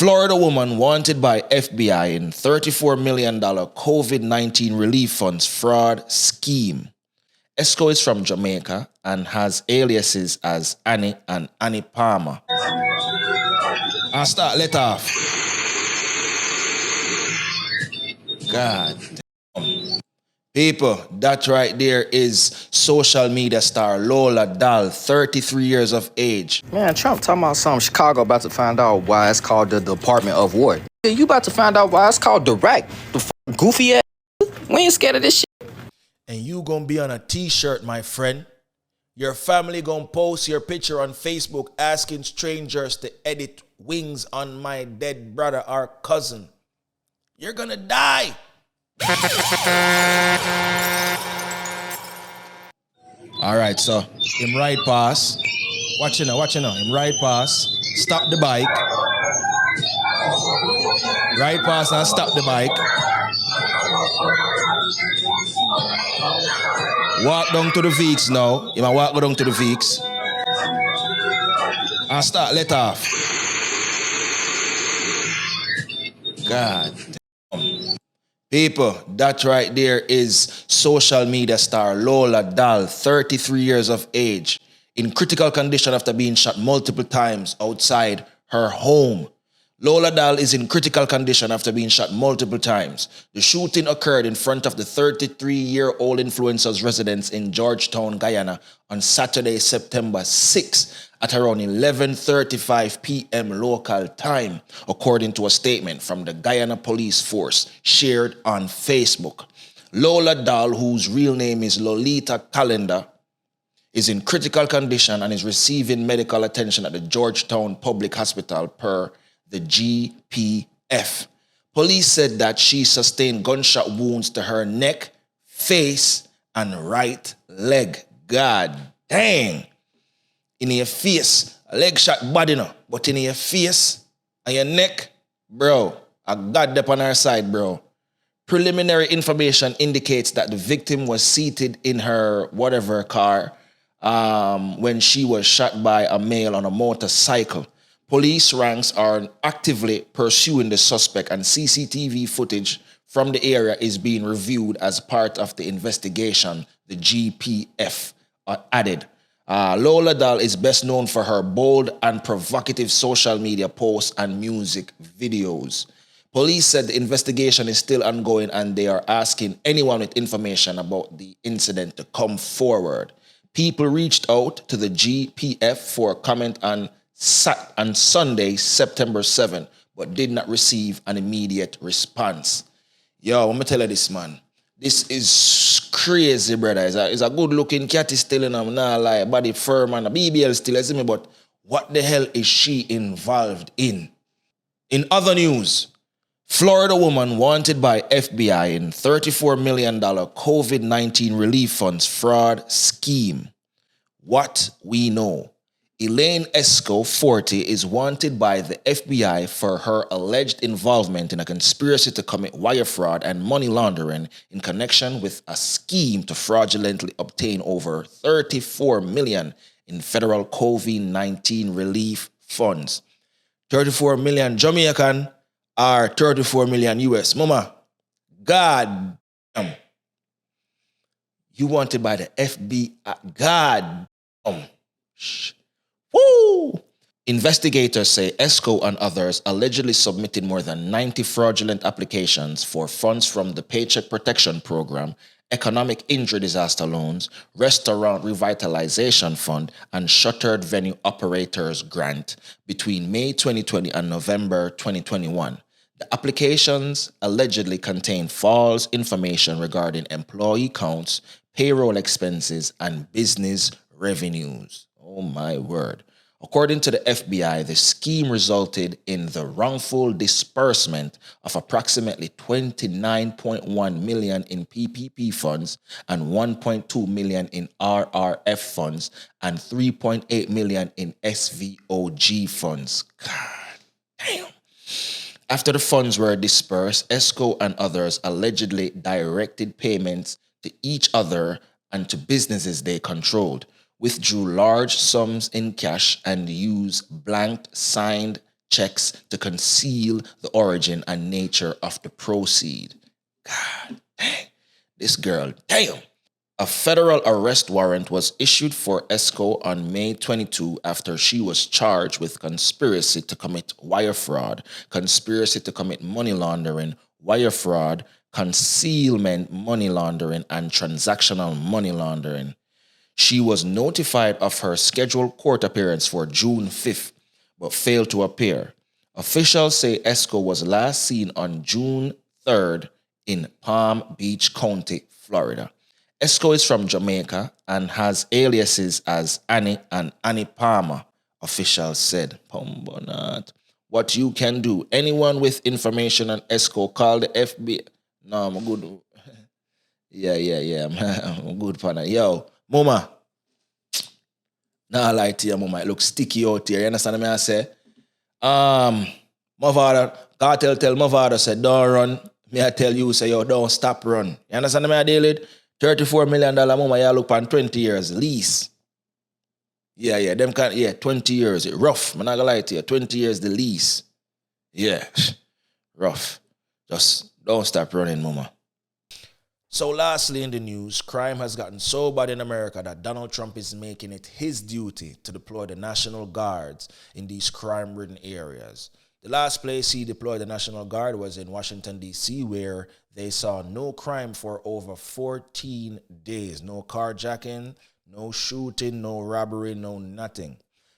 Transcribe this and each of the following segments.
Florida woman wanted by FBI in $34 million COVID-19 relief funds fraud scheme. Esco is from Jamaica and has aliases as Annie and Annie Palmer. I'll start let off. God damn. People, that right there is social media star Lola Dal, 33 years of age. Man, Trump talking about something Chicago about to find out why it's called the Department of War. You about to find out why it's called Direct. The goofy ass. We ain't scared of this shit. And you gonna be on a t-shirt, my friend. Your family gonna post your picture on Facebook asking strangers to edit wings on my dead brother or cousin. You're gonna die. All right, so him ride pass. Watch it now. Him ride pass. Stop the bike. Ride pass and stop the bike. Walk down to the Veeks now. You might walk down to the Veeks. And start let off. God damn. People, that right there is social media star Lola Dal, 33 years of age, in critical condition after being shot multiple times outside her home. Lola Dal is in critical condition after being shot multiple times. The shooting occurred in front of the 33-year-old influencer's residence in Georgetown, Guyana on Saturday, September 6 at around 11:35 p.m. local time, according to a statement from the Guyana Police Force shared on Facebook. Lola Dal, whose real name is Lolita Calendar, is in critical condition and is receiving medical attention at the Georgetown Public Hospital per the GPF. Police said that she sustained gunshot wounds to her neck, face, and right leg. God dang. In your face, a leg shot bad enough, but in your face and your neck, bro, a God up on her side, bro. Preliminary information indicates that the victim was seated in her whatever car when she was shot by a male on a motorcycle. Police ranks are actively pursuing the suspect, and CCTV footage from the area is being reviewed as part of the investigation, the GPF added. Lola Dal is best known for her bold and provocative social media posts and music videos. Police said the investigation is still ongoing and they are asking anyone with information about the incident to come forward. People reached out to the GPF for a comment on Sunday, September 7, but did not receive an immediate response. Yo, let me tell you this, man. This is crazy, brother. It's a good-looking cat is still in him, nah lie, body firm and a BBL still, you see me, but what the hell is she involved in? In other news, Florida woman wanted by FBI in $34 million COVID-19 relief funds fraud scheme. What we know. Elaine Esco, 40, is wanted by the FBI for her alleged involvement in a conspiracy to commit wire fraud and money laundering in connection with a scheme to fraudulently obtain over $34 million in federal COVID-19 relief funds. 34 million Jamaican or 34 million US. Mama, God damn. You wanted by the FBI. God damn. Woo! Investigators say Esco and others allegedly submitted more than 90 fraudulent applications for funds from the Paycheck Protection Program, Economic Injury Disaster Loans, Restaurant Revitalization Fund, and Shuttered Venue Operators Grant between May 2020 and November 2021. The applications allegedly contain false information regarding employee counts, payroll expenses, and business revenues. Oh my word. According to the FBI, the scheme resulted in the wrongful disbursement of approximately $29.1 million in PPP funds and $1.2 million in RRF funds and $3.8 million in SVOG funds. God damn. After the funds were dispersed, Esco and others allegedly directed payments to each other and to businesses they controlled, withdrew large sums in cash, and used blank signed checks to conceal the origin and nature of the proceed. God dang. This girl, damn. A federal arrest warrant was issued for Esco on May 22 after she was charged with conspiracy to commit wire fraud, conspiracy to commit money laundering, wire fraud, concealment money laundering, and transactional money laundering. She was notified of her scheduled court appearance for June 5th, but failed to appear. Officials say Esco was last seen on June 3rd in Palm Beach County, Florida. Esco is from Jamaica and has aliases as Annie and Annie Palmer, officials said. Pombonat. What you can do. Anyone with information on Esco, call the FBI. No, I'm good. Yeah. I'm good, partner. Yo, Mama. Nah, I lie to you, Mama. It looks sticky out here. You understand what I say? My father, cartel tell my father, said, don't run. Me I tell you, say, yo, don't stop run. You understand what I deal with? $34 million, Mama, you look on 20 years lease. Yeah, 20 years. Rough. I'm not gonna lie to you. 20 years the lease. Yeah, rough. Just don't stop running, Mama. So lastly in the news, crime has gotten so bad in America that Donald Trump is making it his duty to deploy the National Guards in these crime-ridden areas. The last place he deployed the National Guard was in Washington, D.C., where they saw no crime for over 14 days. No carjacking, no shooting, no robbery, no nothing.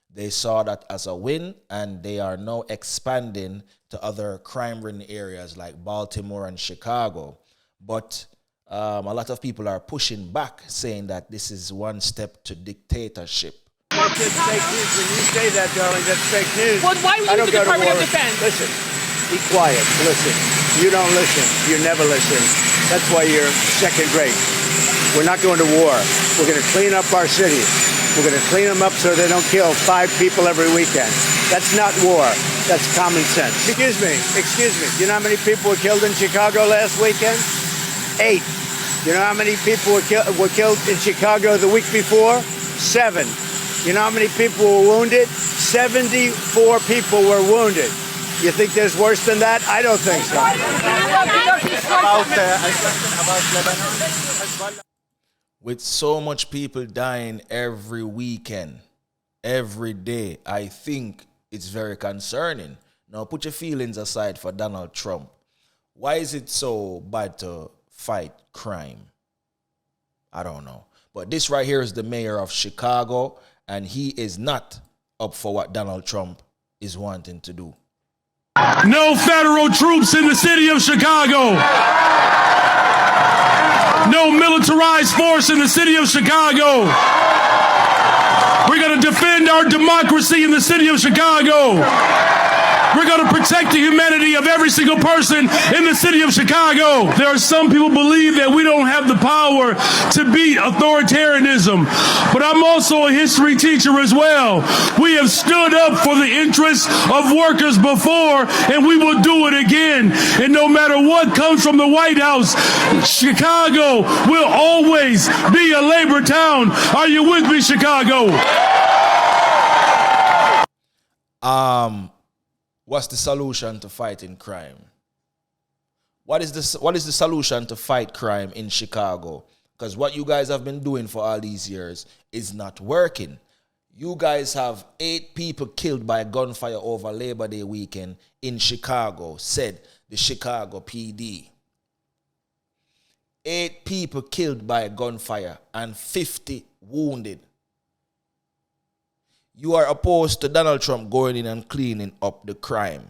They saw that as a win, and they are now expanding to other crime-ridden areas like Baltimore and Chicago. But a lot of people are pushing back, saying that this is one step to dictatorship. It's fake news. When you say that, darling, that's fake news. Well, why would you use the Department of Defense? Listen, be quiet. Listen. You don't listen. You never listen. That's why you're second rate. We're not going to war. We're going to clean up our cities. We're going to clean them up so they don't kill 5 people every weekend. That's not war. That's common sense. Excuse me. Do you know how many people were killed in Chicago last weekend? 8. You know how many people were killed in Chicago the week before? 7. You know how many people were wounded? 74 people were wounded. You think there's worse than that? I don't think so. With so much people dying every weekend, every day, I think it's very concerning. Now put your feelings aside for Donald Trump. Why is it so bad to fight crime? I don't know. But this right here is the mayor of Chicago, and he is not up for what Donald Trump is wanting to do. No federal troops in the city of Chicago. No militarized force in the city of Chicago. We're going to defend our democracy in the city of Chicago. We're going to protect the humanity of every single person in the city of Chicago. There are some people who believe that we don't have the power to beat authoritarianism, but I'm also a history teacher as well. We have stood up for the interests of workers before, and we will do it again. And no matter what comes from the White House, Chicago will always be a labor town. Are you with me, Chicago? What's the solution to fighting crime? What is the solution to fight crime in Chicago? Because what you guys have been doing for all these years is not working. You guys have 8 people killed by gunfire over Labor Day weekend in Chicago, said the Chicago PD. 8 people killed by gunfire and 50 wounded. You are opposed to Donald Trump going in and cleaning up the crime.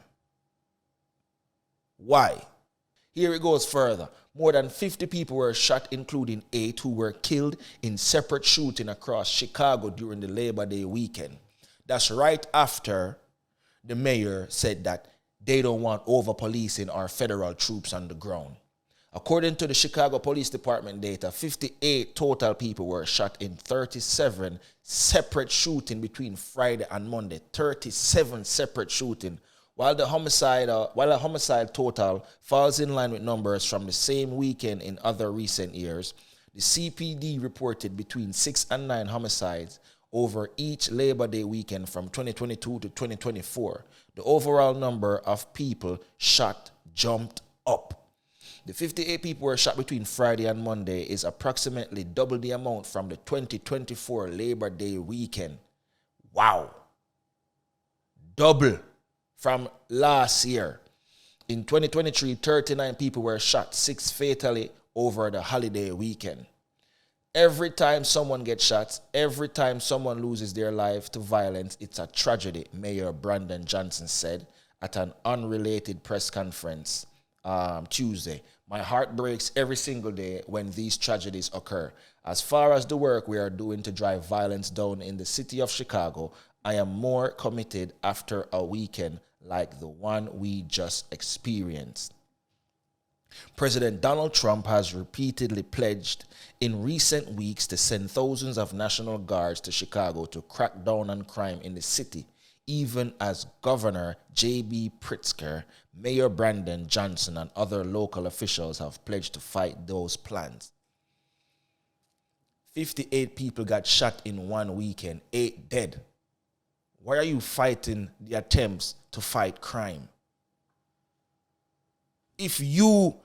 Why? Here it goes further. More than 50 people were shot, including 8 who were killed in separate shooting across Chicago during the Labor Day weekend. That's right after the mayor said that they don't want over-policing our federal troops on the ground. According to the Chicago Police Department data, 58 total people were shot in 37 separate shootings between Friday and Monday. 37 separate shootings. While a homicide total falls in line with numbers from the same weekend in other recent years, the CPD reported between 6 and 9 homicides over each Labor Day weekend from 2022 to 2024, the overall number of people shot jumped up. The 58 people were shot between Friday and Monday is approximately double the amount from the 2024 Labor Day weekend. Wow. Double from last year. In 2023, 39 people were shot, 6 fatally over the holiday weekend. Every time someone gets shot, every time someone loses their life to violence, it's a tragedy, Mayor Brandon Johnson said at an unrelated press conference Tuesday. My heart breaks every single day when these tragedies occur. As far as the work we are doing to drive violence down in the city of Chicago, I am more committed after a weekend like the one we just experienced. President Donald Trump has repeatedly pledged in recent weeks to send thousands of National Guards to Chicago to crack down on crime in the city, even as Governor J.B. Pritzker, Mayor Brandon Johnson, and other local officials have pledged to fight those plans. 58 people got shot in one weekend, 8 dead. Why are you fighting the attempts to fight crime? If you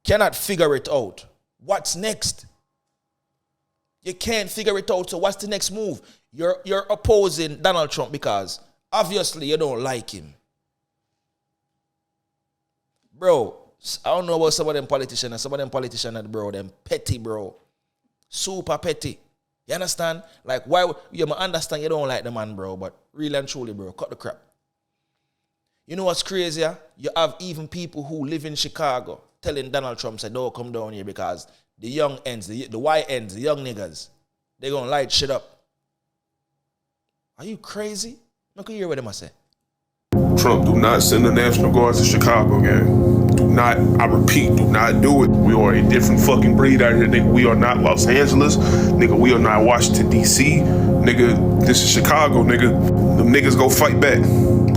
cannot figure it out, what's next? You can't figure it out, so what's the next move? You're opposing Donald Trump because obviously you don't like him. Bro, I don't know about some of them politicians, bro, them petty, bro. Super petty. You understand? Like, why? You might understand you don't like the man, bro, but really and truly, bro, cut the crap. You know what's crazier? You have even people who live in Chicago telling Donald Trump, say, don't come down here because the young ends, the white ends, the young niggas, they're going to light shit up. Are you crazy? Look at hear what they must say. Trump, do not send the National Guard to Chicago, gang. Do not, I repeat, do not do it. We are a different fucking breed out here, nigga. We are not Los Angeles. Nigga, we are not Washington, D.C. Nigga, this is Chicago, nigga. Them niggas go fight back.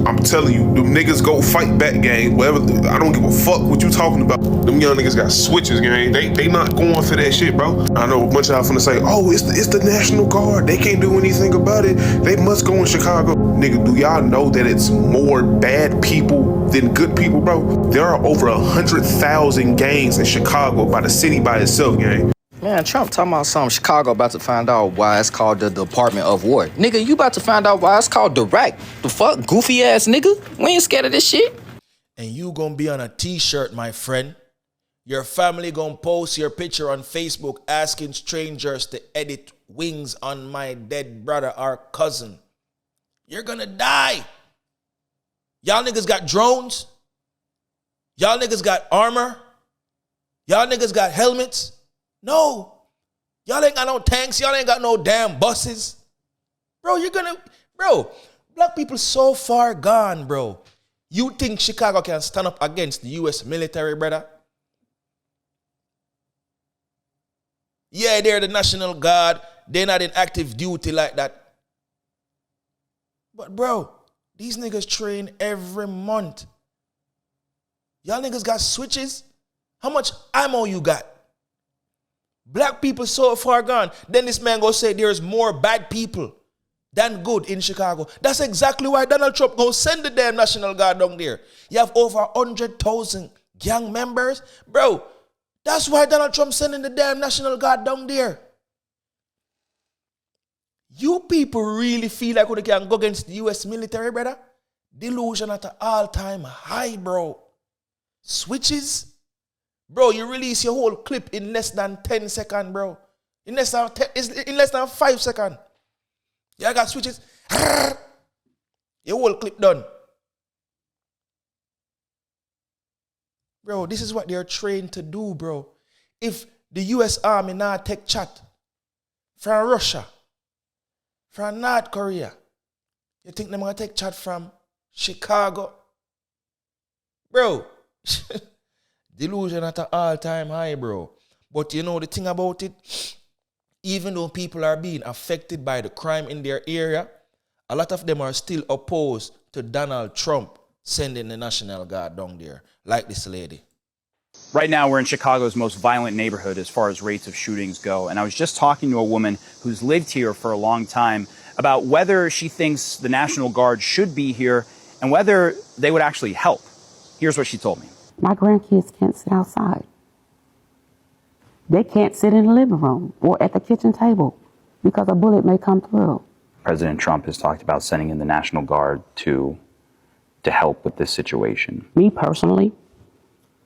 I'm telling you, them niggas go fight back, gang. Whatever, I don't give a fuck what you talking about. Them young niggas got switches, gang. They not going for that shit, bro. I know a bunch of y'all finna say, oh, it's the National Guard. They can't do anything about it. They must go in Chicago. Nigga, do y'all know that it's more bad people than good people, bro? There are over 100,000 gangs in Chicago by the city by itself, gang. Man, Trump talking about something. Chicago about to find out why it's called the Department of War. Nigga, you about to find out why it's called Direct. The fuck? Goofy ass nigga? We ain't scared of this shit. And you gonna be on a t-shirt, my friend. Your family gonna post your picture on Facebook asking strangers to edit wings on my dead brother or cousin. You're gonna die. Y'all niggas got drones. Y'all niggas got armor. Y'all niggas got helmets. No. Y'all ain't got no tanks. Y'all ain't got no damn buses. Bro, black people so far gone, bro. You think Chicago can stand up against the U.S. military, brother? Yeah, they're the National Guard. They're not in active duty like that. But, bro, these niggas train every month. Y'all niggas got switches? How much ammo you got? Black people so far gone. Then this man go say there's more bad people than good in Chicago. That's exactly why Donald Trump go send the damn National Guard down there. You have over 100,000 gang members. Bro, that's why Donald Trump sending the damn National Guard down there. You people really feel like we can go against the U.S. military, brother? Delusion at an all-time high, bro. Switches? Bro, you release your whole clip in less than 10 seconds, bro. In less than 5 seconds. Yeah, I got switches. Your whole clip done. Bro, this is what they're trained to do, bro. If the U.S. Army now take chat from Russia, from North Korea, you think they're going to take chat from Chicago? Bro, delusion at an all-time high, bro. But you know the thing about it? Even though people are being affected by the crime in their area, a lot of them are still opposed to Donald Trump sending the National Guard down there, like this lady. Right now, we're in Chicago's most violent neighborhood as far as rates of shootings go. And I was just talking to a woman who's lived here for a long time. about whether she thinks the National Guard should be here and whether they would actually help. Here's what she told me. My grandkids can't sit outside. They can't sit in the living room or at the kitchen table because a bullet may come through. President Trump has talked about sending in the National Guard to help with this situation. Me personally,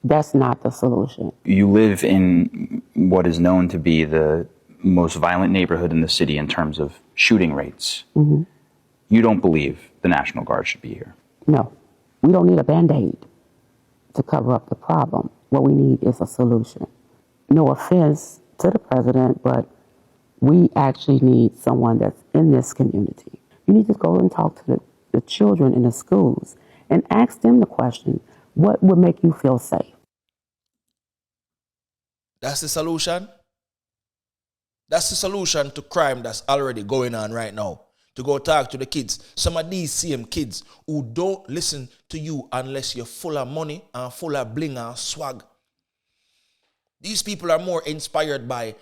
that's not the solution. You live in what is known to be the most violent neighborhood in the city in terms of shooting rates. Mm-hmm. You don't believe the National Guard should be here? No, we don't need a Band-Aid to cover up the problem. What we need is a solution. No offense to the president, but we actually need someone that's in this community. You need to go and talk to the children in the schools and ask them the question, what would make you feel safe? That's the solution. That's the solution to crime that's already going on right now. To go talk to the kids. Some of these same kids who don't listen to you unless you're full of money and full of bling and swag. These people are more inspired by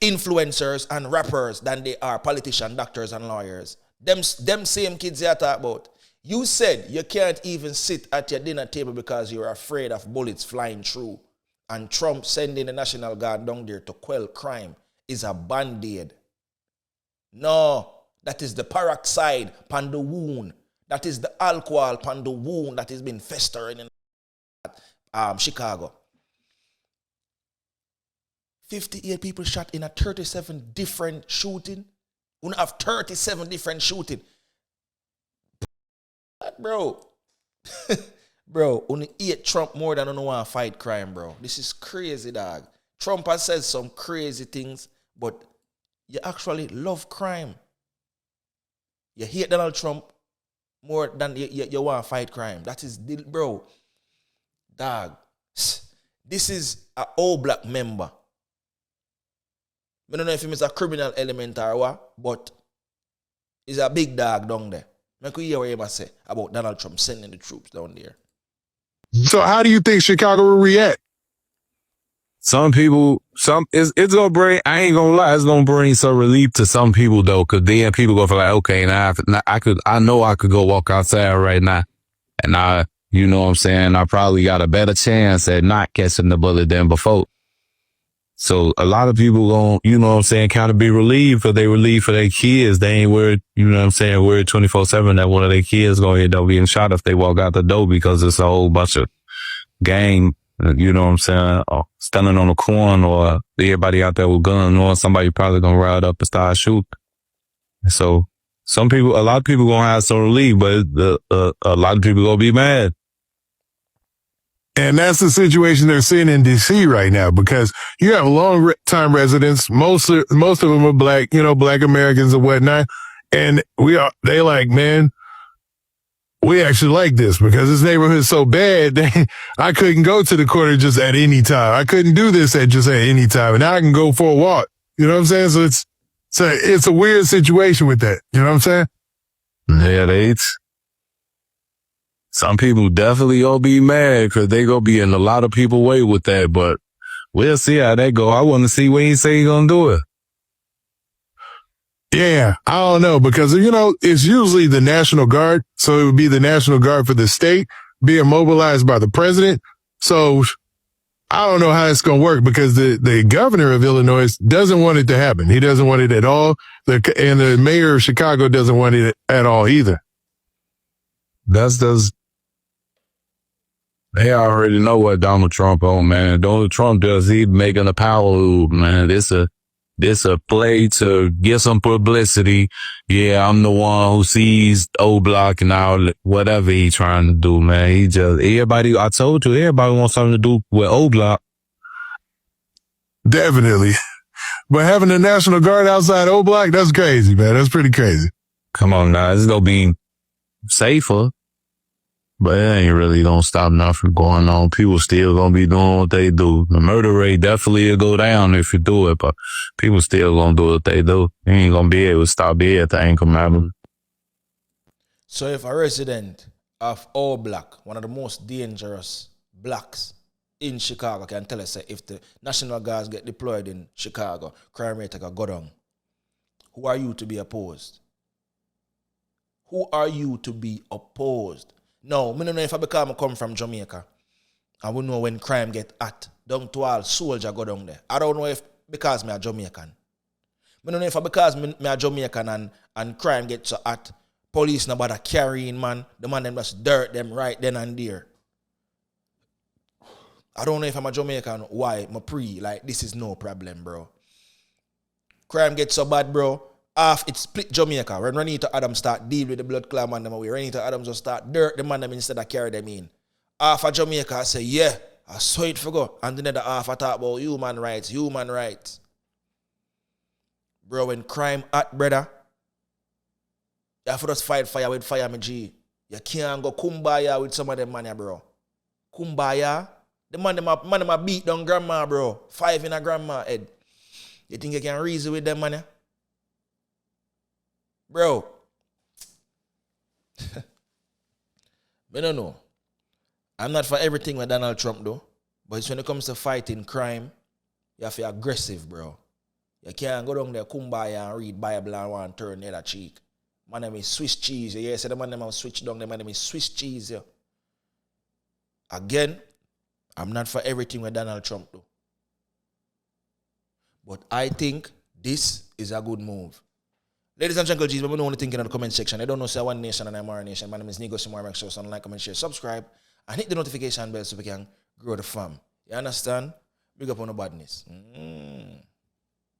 influencers and rappers than they are politicians, doctors, and lawyers. Them same kids you talk about. You said you can't even sit at your dinner table because you're afraid of bullets flying through. And Trump sending the National Guard down there to quell crime is a band-aid. No, that is the peroxide upon the wound. That is the alcohol upon the wound that has been festering in Chicago. 58 people shot in a 37 different shooting. We have 37 different shooting. Bro. Bro, only hate Trump more than I want to fight crime, bro. This is crazy, dog. Trump has said some crazy things, but you actually love crime. You hate Donald Trump more than you want to fight crime. That is, bro. Dog. This is an all black member. I don't know if he's a criminal element or what, but he's a big dog down there. I could hear what he must say about Donald Trump sending the troops down there. So how do you think Chicago will react? Some people, it's gonna bring, I ain't gonna lie, it's gonna bring some relief to some people though, cause then people go for like, okay, now I know I could go walk outside right now. And you know what I'm saying? I probably got a better chance at not catching the bullet than before. So a lot of people gon', you know what I'm saying, kind of be relieved, cause they relieved for their kids. They ain't worried, you know what I'm saying, worried 24/7 that one of their kids gonna end up getting shot if they walk out the door because it's a whole bunch of gang, you know what I'm saying, or standing on a corner or everybody out there with guns or somebody probably gonna ride up and start shooting. So a lot of people gonna have some relief, but a lot of people gonna be mad. And that's the situation they're seeing in D.C. right now, because you have long-time residents. Most of them are black, black Americans and whatnot. And they like, man, we actually like this because this neighborhood is so bad. I couldn't go to the corner just at any time. I couldn't do this at any time. And now I can go for a walk. You know what I'm saying? So it's a weird situation with that. You know what I'm saying? Yeah, some people definitely gonna be mad because they gonna be in a lot of people's way with that, but we'll see how that go. I want to see when he say he gonna do it. Yeah, I don't know, because, it's usually the National Guard. So it would be the National Guard for the state being mobilized by the president. So I don't know how it's going to work, because the governor of Illinois doesn't want it to happen. He doesn't want it at all. And the mayor of Chicago doesn't want it at all either. They already know what Donald Trump on, man. Donald Trump does, he making a power move, man. This a play to get some publicity. Yeah, I'm the one who sees O Block and all whatever he trying to do, man. I told you, everybody wants something to do with O Block. Definitely. But having the National Guard outside O Block, that's crazy, man. That's pretty crazy. Come on now, it's gonna be safer. But it ain't really gonna stop nothing from going on. People still gonna be doing what they do. The murder rate definitely will go down if you do it, but people still gonna do what they do. You ain't gonna be able to stop everything from happening. So if a resident of All Black, one of the most dangerous blacks in Chicago, can tell us if the National Guards get deployed in Chicago, crime rate can go down, Who are you to be opposed? Who are you to be opposed? No, I don't know if I because I come from Jamaica. I will know when crime get hot. Down to all soldier go down there. I don't know if because me a Jamaican. I don't know if I because me a Jamaican and crime get so hot. Police nobody carrying man. The man them just dirt them right then and there. I don't know if I'm a Jamaican, why my pre, like this is no problem, bro. Crime gets so bad, bro. Half it split Jamaica. When Renita Adams start deal with the blood clan man them away, Renita Adams will start dirt the man them instead of carry them in. Half of Jamaica I say, yeah, I saw it for go. And then the half I talk about human rights, human rights. Bro, when crime hot, brother, you have to just fight fire with fire, my G. You can't go kumbaya with some of them man, bro. Kumbaya? The man them a beat down grandma, bro. 5 in a grandma head. You think you can reason with them, man? Bro. I don't know. I'm not for everything with Donald Trump, though. But it's when it comes to fighting crime, you have to be aggressive, bro. You can't go down there, kumbaya, and read Bible and want to turn the other cheek. Man, them is Swiss cheese. Yeah, so the man them have switch down. The man them is Swiss cheese, yeah. Again, I'm not for everything with Donald Trump, though. But I think this is a good move. Ladies and gentlemen, let me know what you think in the comment section. I don't know, say One Nation and MR Nation. My name is negusimara. Make sure to like, comment, share, subscribe, and hit the notification bell so we can grow the fam. You understand? Big up on the badness.